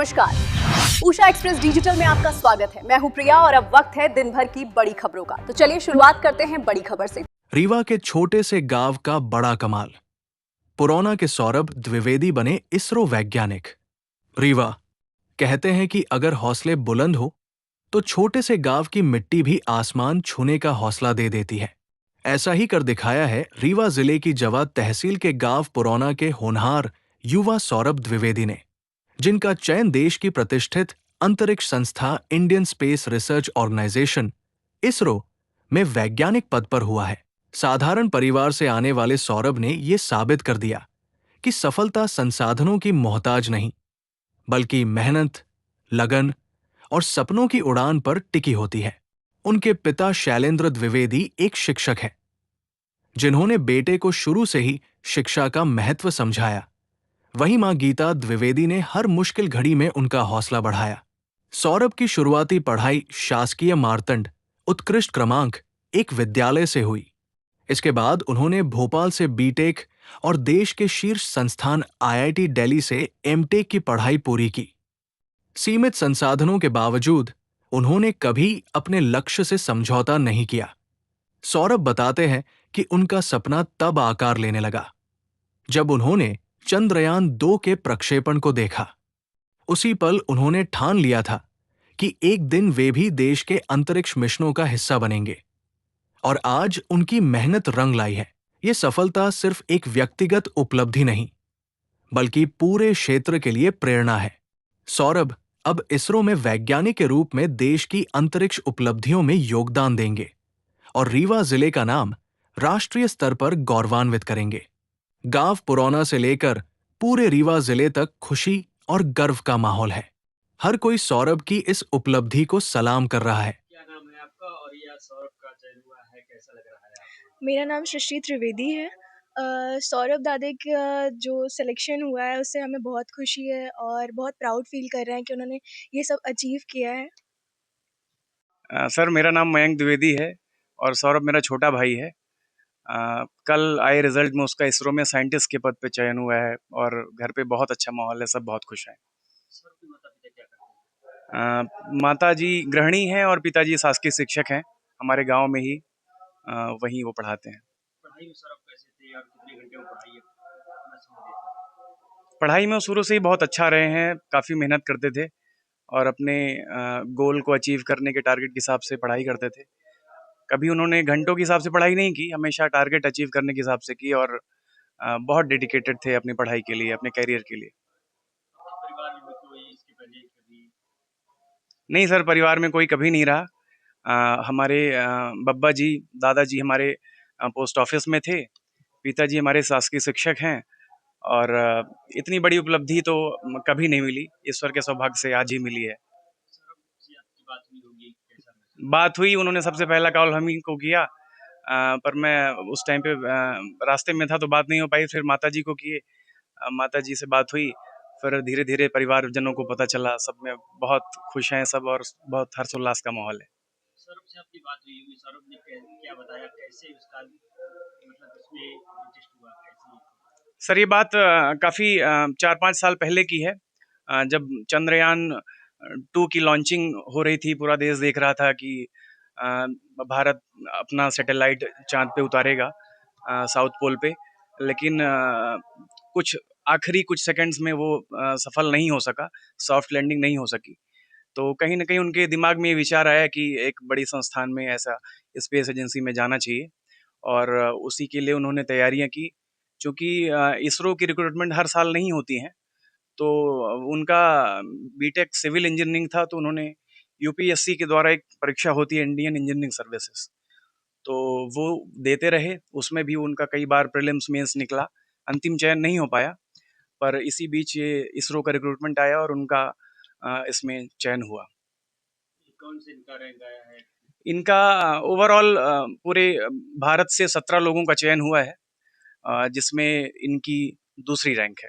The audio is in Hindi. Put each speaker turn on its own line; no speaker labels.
नमस्कार, उषा एक्सप्रेस डिजिटल में आपका स्वागत है। मैं हूं प्रिया और अब वक्त है दिन भर की बड़ी खबरों का। तो चलिए शुरुआत करते हैं बड़ी खबर से।
रीवा के छोटे से गांव का बड़ा कमाल। पुरौना के सौरभ द्विवेदी बने इसरो वैज्ञानिक। रीवा कहते हैं कि अगर हौसले बुलंद हो तो छोटे से गांव की मिट्टी भी आसमान छूने का हौसला दे देती है। ऐसा ही कर दिखाया है रीवा जिले की जवाद तहसील के गांव पुरौना के होनहार युवा सौरभ द्विवेदी ने, जिनका चयन देश की प्रतिष्ठित अंतरिक्ष संस्था Indian space research organisation ISRO में वैज्ञानिक पद पर हुआ है। साधारण परिवार से आने वाले सौरभ ने यह साबित कर दिया कि सफलता संसाधनों की मोहताज नहीं, बल्कि मेहनत, लगन और सपनों की उड़ान पर टिकी होती है। उनके पिता शैलेंद्र द्विवेदी एक शिक्षक हैं, जिन्होंने बेटे को शुरू से ही शिक्षा का महत्व समझाया। वहीं मां गीता द्विवेदी ने हर मुश्किल घड़ी में उनका हौसला बढ़ाया। सौरभ की शुरुआती पढ़ाई शासकीय मार्तंड उत्कृष्ट क्रमांक एक विद्यालय से हुई। इसके बाद उन्होंने भोपाल से बीटेक और देश के शीर्ष संस्थान आईआईटी दिल्ली से एमटेक की पढ़ाई पूरी की। सीमित संसाधनों के बावजूद उन्होंने कभी अपने लक्ष्य से समझौता नहीं किया। सौरभ बताते हैं कि उनका सपना तब आकार लेने लगा जब उन्होंने चंद्रयान-2 के प्रक्षेपण को देखा। उसी पल उन्होंने ठान लिया था कि एक दिन वे भी देश के अंतरिक्ष मिशनों का हिस्सा बनेंगे। और आज उनकी मेहनत रंग लाई है। ये सफलता सिर्फ एक व्यक्तिगत उपलब्धि नहीं, बल्कि पूरे क्षेत्र के लिए प्रेरणा है। सौरभ अब इसरो में वैज्ञानिक के रूप में देश की अंतरिक्ष उपलब्धियों में योगदान देंगे और रीवा जिले का नाम राष्ट्रीय स्तर पर गौरवान्वित करेंगे। गांव पुरौना से लेकर पूरे रीवा जिले तक खुशी और गर्व का माहौल है। हर कोई सौरभ की इस उपलब्धि को सलाम कर रहा है।
क्या नाम है आपका और यह सौरभ का चयन हुआ है, कैसा लग रहा है आपको?
मेरा नाम सृष्टि त्रिवेदी है। सौरभ दादे का जो सिलेक्शन हुआ है उससे हमें बहुत खुशी है और बहुत प्राउड फील कर रहे हैं कि उन्होंने ये सब अचीव किया है।
सर, मेरा नाम मयंक द्विवेदी है और सौरभ मेरा छोटा भाई है। कल आए रिजल्ट में उसका इसरो में साइंटिस्ट के पद पे चयन हुआ है और घर पे बहुत अच्छा माहौल है, सब बहुत खुश हैं। सौरभ के माता-पिता क्या करते हैं? माताजी गृहिणी हैं और पिताजी शासकीय शिक्षक हैं। हमारे गांव में ही वहीं वो पढ़ाते हैं। पढ़ाई में सौरभ कैसे थे और कितने घंटे वो पढ़ाई अपना समय देते थे? पढ़ाई में वो शुरू से ही बहुत अच्छा रहे हैं, काफ़ी मेहनत करते थे और अपने गोल को अचीव करने के टारगेट के हिसाब से पढ़ाई करते थे। कभी उन्होंने घंटों के हिसाब से पढ़ाई नहीं की, हमेशा टारगेट अचीव करने के हिसाब से की और बहुत डेडिकेटेड थे अपनी पढ़ाई के लिए, अपने करियर के लिए। परिवार में कोई इसके पहले कभी? नहीं सर, परिवार में कोई कभी नहीं रहा। हमारे बब्बा जी, दादाजी हमारे पोस्ट ऑफिस में थे, पिताजी हमारे शासकीय शिक्षक हैं और इतनी बड़ी उपलब्धि तो कभी नहीं मिली, ईश्वर के सौभाग्य से आज ही मिली है। बात हुई, उन्होंने सबसे पहला कॉल हम ही को किया, पर मैं उस टाइम पे रास्ते में था तो बात नहीं हो पाई। फिर माताजी को किए, माताजी से बात हुई, फिर धीरे-धीरे परिवारजनों को पता चला, सब में बहुत खुश हैं सब और बहुत हर्षोल्लास का माहौल है। सौरभ से आपकी बात हुई होगी, सौरभ ने क्या बताया, कैसे उसका मतलब इसमें इंटरेस्ट हुआ, कैसे? सर, ये बात काफ़ी 4-5 साल पहले की है, जब चंद्रयान-2 की लॉन्चिंग हो रही थी। पूरा देश देख रहा था कि भारत अपना सैटेलाइट चाँद पे उतारेगा, साउथ पोल पे, लेकिन कुछ सेकंड्स में वो सफल नहीं हो सका, सॉफ्ट लैंडिंग नहीं हो सकी। तो कहीं न कहीं उनके दिमाग में ये विचार आया कि एक बड़ी संस्थान में, ऐसा स्पेस एजेंसी में जाना चाहिए और उसी के लिए उन्होंने तैयारियाँ की। चूँकि इसरो की रिक्रूटमेंट हर साल नहीं होती हैं, तो उनका बीटेक सिविल इंजीनियरिंग था, तो उन्होंने यूपीएससी के द्वारा एक परीक्षा होती है, इंडियन इंजीनियरिंग सर्विसेज, तो वो देते रहे। उसमें भी उनका कई बार प्रीलिम्स मेंस निकला, अंतिम चयन नहीं हो पाया, पर इसी बीच ये इसरो का रिक्रूटमेंट आया और उनका इसमें चयन हुआ। कौन से इनका रैंक आया है? इनका ओवरऑल पूरे भारत से 17 लोगों का चयन हुआ है, जिसमें इनकी दूसरी रैंक है।